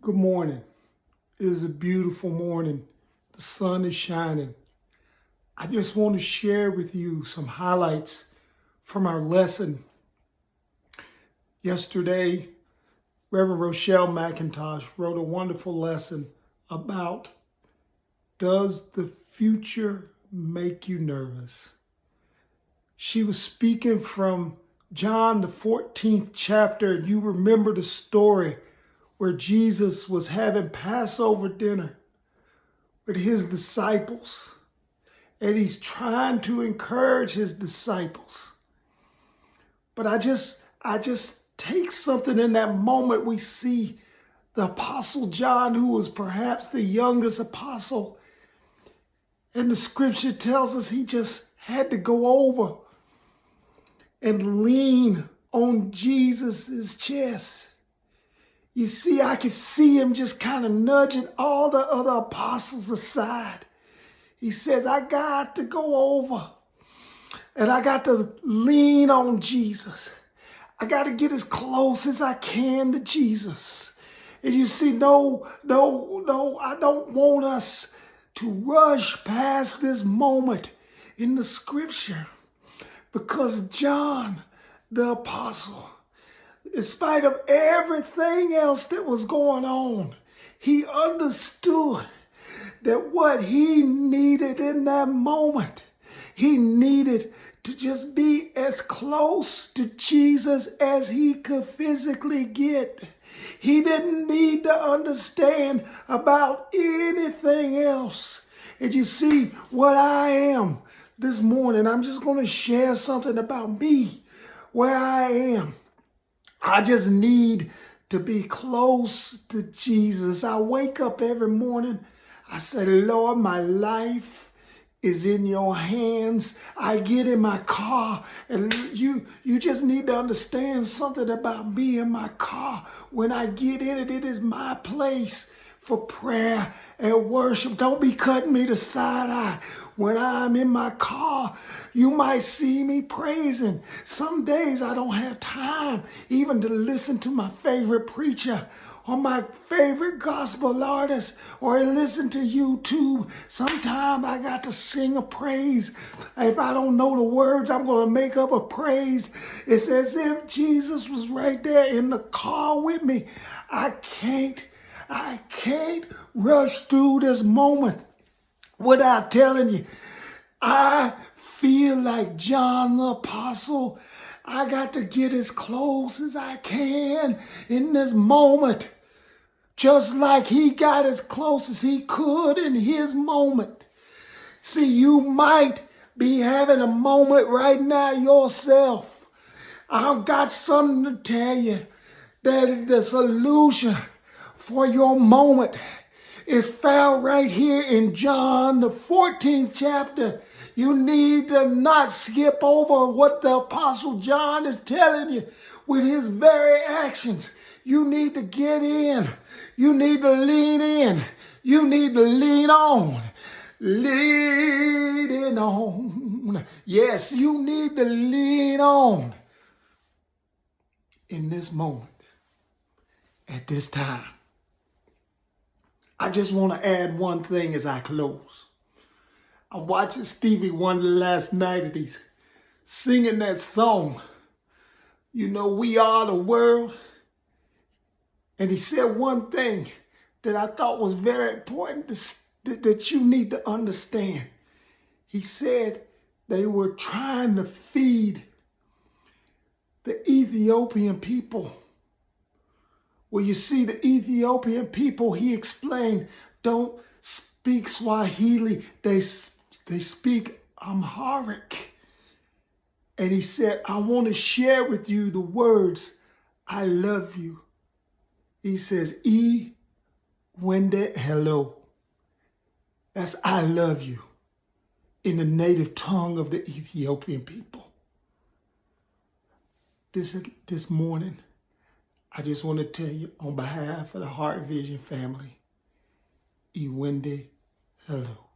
Good morning. It is a beautiful morning. The sun is shining. I just want to share with you some highlights from our lesson. Yesterday, Reverend Rochelle McIntosh wrote a wonderful lesson about, does the future make you nervous? She was speaking from John, the 14th chapter. You remember the story where Jesus was having Passover dinner with his disciples, and he's trying to encourage his disciples. But I just take something in that moment. We see the Apostle John, who was perhaps the youngest apostle, and the scripture tells us he just had to go over and lean on Jesus's chest. You see, I could see him just kind of nudging all the other apostles aside. He says, I got to go over and I got to lean on Jesus. I got to get as close as I can to Jesus. And you see, no, I don't want us to rush past this moment in the scripture, because John, the apostle, in spite of everything else that was going on, he understood that what he needed in that moment, he needed to just be as close to Jesus as he could physically get. He didn't need to understand about anything else. And you see what I am this morning, I'm just going to share something about me, where I am. I just need to be close to Jesus. I wake up every morning. I say, Lord, my life is in your hands. I get in my car, and you just need to understand something about me in my car. When I get in it, it is my place for prayer and worship. Don't be cutting me the side eye. When I'm in my car, you might see me praising. Some days I don't have time even to listen to my favorite preacher or my favorite gospel artist or listen to YouTube. Sometimes I got to sing a praise. If I don't know the words, I'm going to make up a praise. It's as if Jesus was right there in the car with me. I can't rush through this moment without telling you, I feel like John the Apostle. I got to get as close as I can in this moment, just like he got as close as he could in his moment. See, you might be having a moment right now yourself. I've got something to tell you, that the solution for your moment is found right here in John, the 14th chapter. You need to not skip over what the Apostle John is telling you with his very actions. You need to get in. You need to lean in. You need to lean on. Leaning on. Yes, you need to lean on in this moment, at this time. I just want to add one thing as I close. I'm watching Stevie Wonder last night, and he's singing that song, you know, We Are the World. And he said one thing that I thought was very important that you need to understand. He said they were trying to feed the Ethiopian people. Well, you see, the Ethiopian people, he explained, don't speak Swahili. They speak Amharic. And he said, I want to share with you the words, I love you. He says, Wende hello. That's I love you in the native tongue of the Ethiopian people. This morning, I just want to tell you on behalf of the Heart Vision family, Iwende hello.